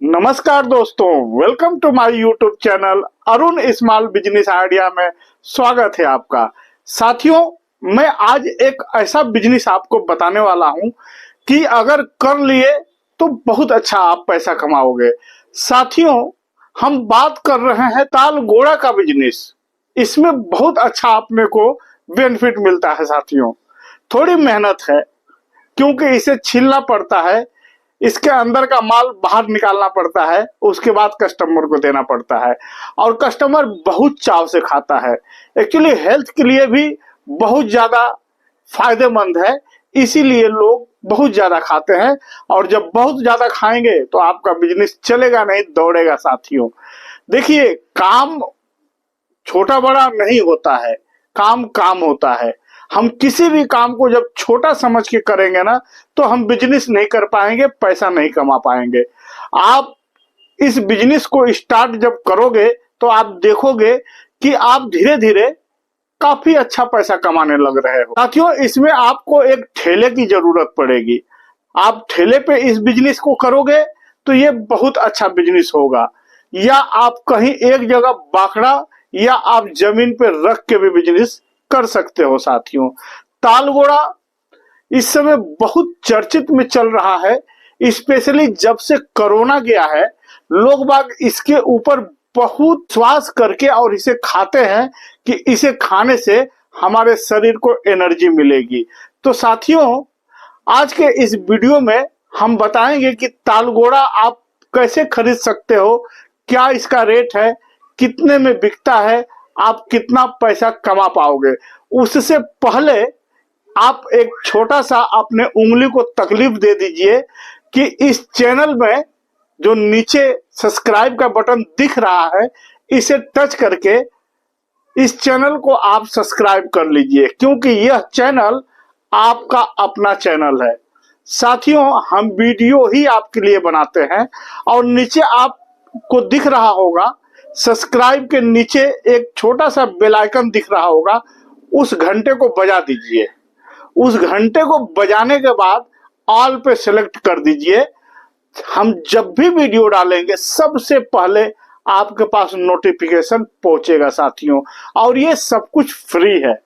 नमस्कार दोस्तों, welcome to my YouTube channel Arun small business idea में स्वागत है आपका। साथियों, मैं आज एक ऐसा बिजनेस आपको बताने वाला हूं कि अगर कर लिए तो बहुत अच्छा आप पैसा कमाओगे। साथियों, हम बात कर रहे हैं ताल गोड़ा का बिजनेस। इसमें बहुत अच्छा अपने को बेनिफिट मिलता है। साथियों, थोड़ी मेहनत है क्योंकि इसे छीलना पड़ता है, इसके अंदर का माल बाहर निकालना पड़ता है, उसके बाद कस्टमर को देना पड़ता है और कस्टमर बहुत चाव से खाता है। एक्चुअली हेल्थ के लिए भी बहुत ज्यादा फायदेमंद है, इसीलिए लोग बहुत ज्यादा खाते हैं। और जब बहुत ज्यादा खाएंगे तो आपका बिजनेस चलेगा नहीं, दौड़ेगा। साथियों, देखिए, काम छोटा बड़ा नहीं होता है, काम काम होता है। हम किसी भी काम को जब छोटा समझ के करेंगे ना, तो हम बिजनेस नहीं कर पाएंगे, पैसा नहीं कमा पाएंगे। आप इस बिजनेस को स्टार्ट जब करोगे तो आप देखोगे कि आप धीरे धीरे काफी अच्छा पैसा कमाने लग रहे हो। साथियों, इसमें आपको एक ठेले की जरूरत पड़ेगी। आप ठेले पे इस बिजनेस को करोगे तो ये बहुत अच्छा बिजनेस होगा, या आप कहीं एक जगह बाखड़ा या आप जमीन पे रख के भी बिजनेस कर सकते हो। साथियों, तालगोड़ा इस समय बहुत चर्चित में चल रहा है, स्पेशली जब से कोरोना गया है। लोग बाग इसके ऊपर बहुत विश्वास करके और इसे खाते हैं कि इसे खाने से हमारे शरीर को एनर्जी मिलेगी। तो साथियों, आज के इस वीडियो में हम बताएंगे कि तालगोड़ा आप कैसे खरीद सकते हो, क्या इसका रेट है, कितने में बिकता है, आप कितना पैसा कमा पाओगे। उससे पहले आप एक छोटा सा अपने उंगली को तकलीफ दे दीजिए कि इस चैनल में जो नीचे सब्सक्राइब का बटन दिख रहा है, इसे टच करके इस चैनल को आप सब्सक्राइब कर लीजिए, क्योंकि यह चैनल आपका अपना चैनल है। साथियों, हम वीडियो ही आपके लिए बनाते हैं। और नीचे आपको दिख रहा होगा, सब्सक्राइब के नीचे एक छोटा सा बेल आइकन दिख रहा होगा, उस घंटे को बजा दीजिए। उस घंटे को बजाने के बाद ऑल पे सेलेक्ट कर दीजिए। हम जब भी वीडियो डालेंगे सबसे पहले आपके पास नोटिफिकेशन पहुंचेगा। साथियों, और ये सब कुछ फ्री है।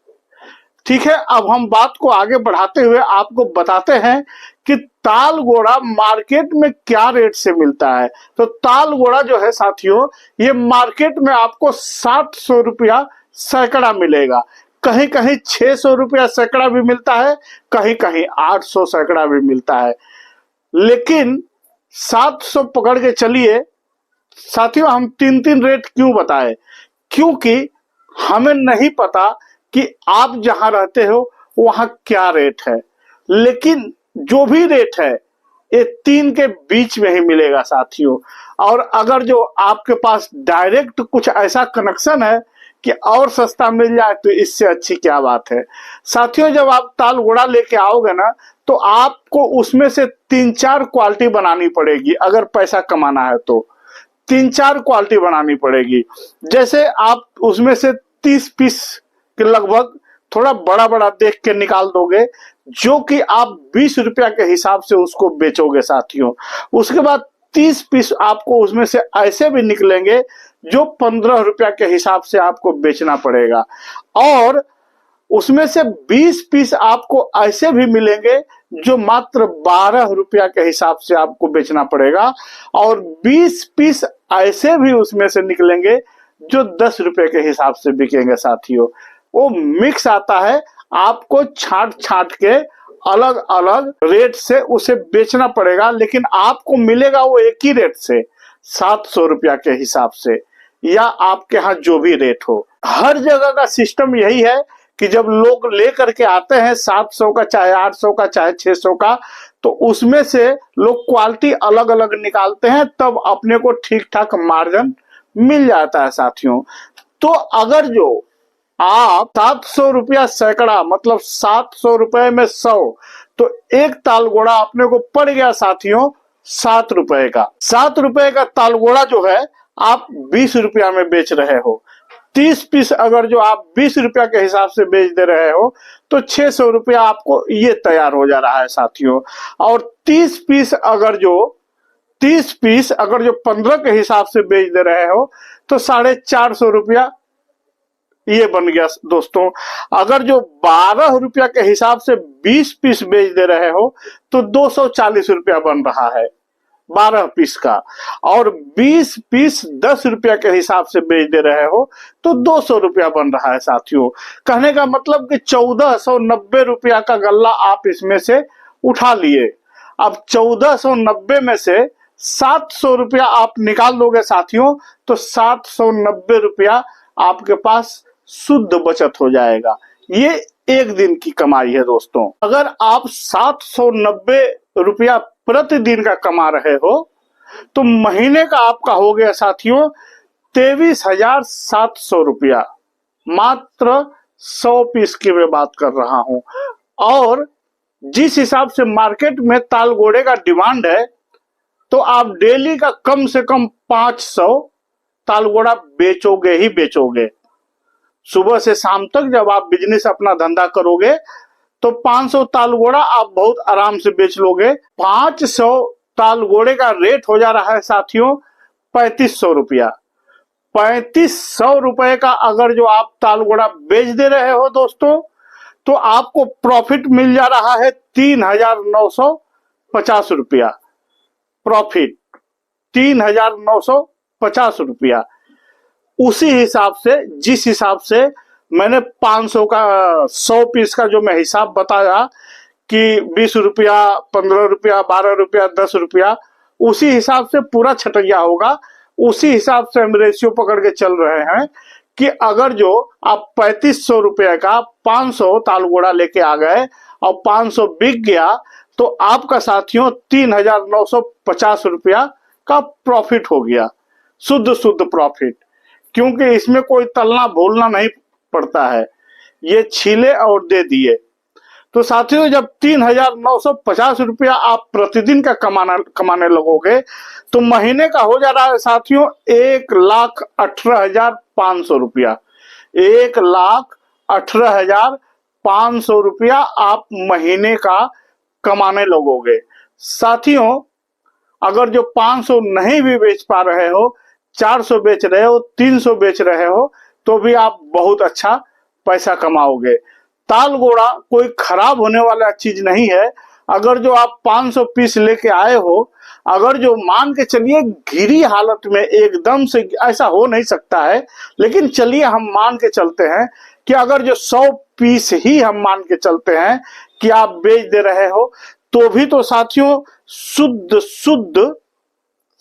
ठीक है, अब हम बात को आगे बढ़ाते हुए आपको बताते हैं कि तालगोड़ा मार्केट में क्या रेट से मिलता है। तो तालगोड़ा जो है साथियों, ये मार्केट में आपको 700 रुपया सैकड़ा मिलेगा। कहीं कहीं 600 रुपया सैकड़ा भी मिलता है, कहीं कहीं 800 सैकड़ा भी मिलता है, लेकिन 700 पकड़ के चलिए। साथियों, हम तीन तीन रेट क्यों बताए? क्योंकि हमें नहीं पता कि आप जहां रहते हो वहां क्या रेट है, लेकिन जो भी रेट है ये तीन के बीच में ही मिलेगा। साथियों, और अगर जो आपके पास डायरेक्ट कुछ ऐसा कनेक्शन है कि और सस्ता मिल जाए तो इससे अच्छी क्या बात है। साथियों, जब आप तालगोड़ा लेके आओगे ना, तो आपको उसमें से 3-4 क्वालिटी बनानी पड़ेगी। अगर पैसा कमाना है तो 3-4 क्वालिटी बनानी पड़ेगी। जैसे आप उसमें से 30 पीस के लगभग थोड़ा बड़ा बड़ा देख के निकाल दोगे, जो कि आप 20 रुपया के हिसाब से उसको बेचोगे। साथियों, उसके बाद 30 पीस आपको उसमें से ऐसे भी निकलेंगे जो 15 रुपया के हिसाब से आपको बेचना पड़ेगा। और उसमें से 20 पीस आपको ऐसे भी मिलेंगे जो मात्र 12 रुपया के हिसाब से आपको बेचना पड़ेगा। और 20 पीस ऐसे भी उसमें से निकलेंगे जो 10 रुपए के हिसाब से बिकेंगे। साथियों, वो मिक्स आता है, आपको छांट छांट के अलग अलग रेट से उसे बेचना पड़ेगा, लेकिन आपको मिलेगा वो एक ही रेट से, 700 रुपया के हिसाब से, या आपके यहाँ जो भी रेट हो। हर जगह का सिस्टम यही है कि जब लोग ले करके आते हैं 700 का, चाहे 800 का, चाहे 600 का, तो उसमें से लोग क्वालिटी अलग अलग निकालते हैं, तब अपने को ठीक ठाक मार्जिन मिल जाता है। साथियों, तो अगर जो आप 700 रुपया सैकड़ा, मतलब 700 रुपए में 100, तो एक तालगोड़ा अपने को पड़ गया साथियों 7 रुपए का। 7 रुपए का तालगोड़ा जो है आप 20 रुपया में बेच रहे हो। 30 पीस अगर जो आप 20 रुपया के हिसाब से बेच दे रहे हो तो 600 रुपया आपको ये तैयार हो जा रहा है। साथियों, और 30 पीस अगर जो 30 पीस अगर जो 15 के हिसाब से बेच दे रहे हो तो 450 रुपया ये बन गया दोस्तों। अगर जो 12 रुपया के हिसाब से 20 पीस बेच दे रहे हो तो 240 रुपया बन रहा है 12 पीस का, और 20 पीस 10 रुपया के हिसाब से बेच दे रहे हो तो 200 रुपया बन रहा है साथियों। कहने का मतलब कि 1490 रुपया का गल्ला आप इसमें से उठा लिए। अब 1490 में से 700 रुपया आप निकाल दोगे साथियों तो 790 रुपया आपके पास शुद्ध बचत हो जाएगा। ये एक दिन की कमाई है दोस्तों। अगर आप 790 रुपया प्रतिदिन का कमा रहे हो तो महीने का आपका हो गया साथियों 23,700 रुपया। मात्र 100 पीस की मैं बात कर रहा हूं, और जिस हिसाब से मार्केट में तालगोड़े का डिमांड है तो आप डेली का कम से कम 500 तालगोड़ा बेचोगे ही बेचोगे। सुबह से शाम तक जब आप बिजनेस अपना धंधा करोगे तो 500 तालगोड़ा आप बहुत आराम से बेच लोगे। 500 तालगोड़े का रेट हो जा रहा है साथियों 3500 रुपया। 3500 रुपए का अगर जो आप तालगोड़ा बेच दे रहे हो दोस्तों तो आपको प्रॉफिट मिल जा रहा है 3,950 रुपया। प्रॉफिट 3,950 रुपया। उसी हिसाब से, जिस हिसाब से मैंने 500 का 100 पीस का जो मैं हिसाब बताया कि 20 रुपया, 15 रुपया, 12 रुपया, 10 रुपया, उसी हिसाब से पूरा छटैया होगा। उसी हिसाब से हम रेशियो पकड़ के चल रहे हैं कि अगर जो आप 3500 रुपये का 500 तालगोड़ा लेके आ गए और 500 बिक गया तो आपका साथियों 3,950 रुपया का प्रॉफिट हो गया, शुद्ध प्रॉफिट। क्योंकि इसमें कोई तलना भूलना नहीं पड़ता है, ये छीले और दे दिए। तो साथियों जब 3,950 रुपया आप प्रतिदिन का कमाने लगोगे तो महीने का हो जा रहा है साथियों 1,18,500 रुपया। 1,18,500 रुपया आप महीने का कमाने लगोगे। साथियों अगर जो 500 नहीं भी बेच पा रहे हो, 400 बेच रहे हो, 300 बेच रहे हो तो भी आप बहुत अच्छा पैसा कमाओगे। तालगोड़ा कोई खराब होने वाला चीज नहीं है। अगर जो आप 500 पीस लेके आए हो, अगर जो मान के चलिए गिरी हालत में एकदम से, ऐसा हो नहीं सकता है, लेकिन चलिए हम मान के चलते हैं कि अगर जो 100 पीस ही हम मान के चलते हैं कि आप बेच दे रहे हो तो भी तो साथियों शुद्ध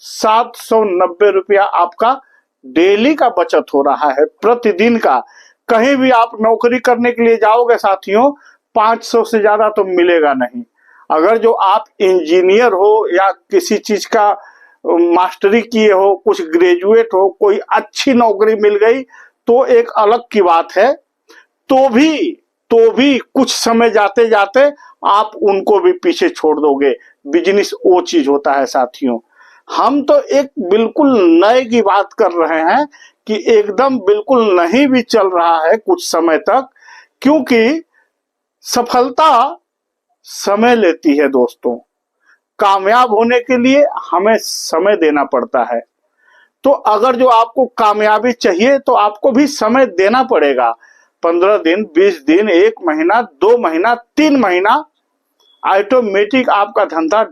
790 रुपया आपका डेली का बचत हो रहा है, प्रतिदिन का। कहीं भी आप नौकरी करने के लिए जाओगे साथियों 500 से ज्यादा तो मिलेगा नहीं। अगर जो आप इंजीनियर हो या किसी चीज का मास्टरी किए हो, कुछ ग्रेजुएट हो, कोई अच्छी नौकरी मिल गई तो एक अलग की बात है, तो भी कुछ समय जाते जाते आप उनको भी पीछे छोड़ दोगे। बिजनेस वो चीज होता है साथियों। हम तो एक बिल्कुल नए की बात कर रहे हैं कि एकदम बिल्कुल नहीं भी चल रहा है कुछ समय तक, क्योंकि सफलता समय लेती है दोस्तों। कामयाब होने के लिए हमें समय देना पड़ता है। तो अगर जो आपको कामयाबी चाहिए तो आपको भी समय देना पड़ेगा। 15 दिन, 20 दिन, 1 महीना, 2 महीना, 3 महीना, ऑटोमेटिक आपका धंधा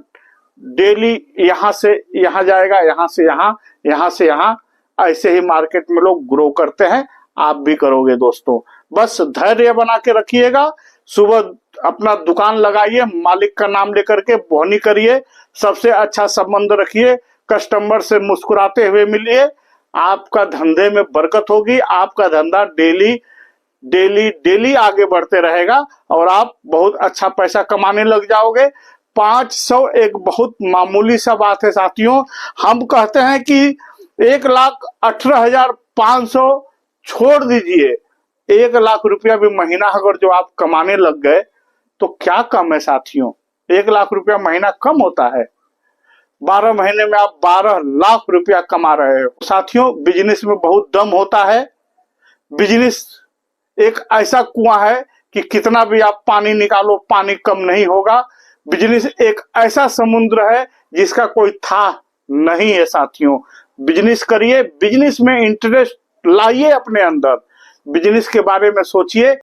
डेली यहां से यहां जाएगा, यहां से यहां, यहां से यहां। ऐसे ही मार्केट में लोग ग्रो करते हैं, आप भी करोगे दोस्तों। बस धैर्य बना के रखिएगा। सुबह अपना दुकान लगाइए, मालिक का नाम लेकर के बोहनी करिए, सबसे अच्छा संबंध रखिए, कस्टमर से मुस्कुराते हुए मिलिए। आपका धंधे में बरकत होगी, आपका धंधा डेली डेली डेली आगे बढ़ते रहेगा और आप बहुत अच्छा पैसा कमाने लग जाओगे। 500 एक बहुत मामूली सा बात है साथियों। हम कहते हैं कि 1,18,500 छोड़ दीजिए, 1 लाख रुपया भी महीना अगर जो आप कमाने लग गए तो क्या कम है साथियों। 1 लाख रुपया महीना कम होता है। 12 महीने में आप 12 लाख रुपया कमा रहे हो साथियों। बिजनेस में बहुत दम होता है। बिजनेस एक ऐसा कुआं है कि कितना भी आप पानी निकालो पानी कम नहीं होगा। बिजनेस एक ऐसा समुद्र है जिसका कोई था नहीं है साथियों। बिजनेस करिए, बिजनेस में इंटरेस्ट लाइए अपने अंदर, बिजनेस के बारे में सोचिए।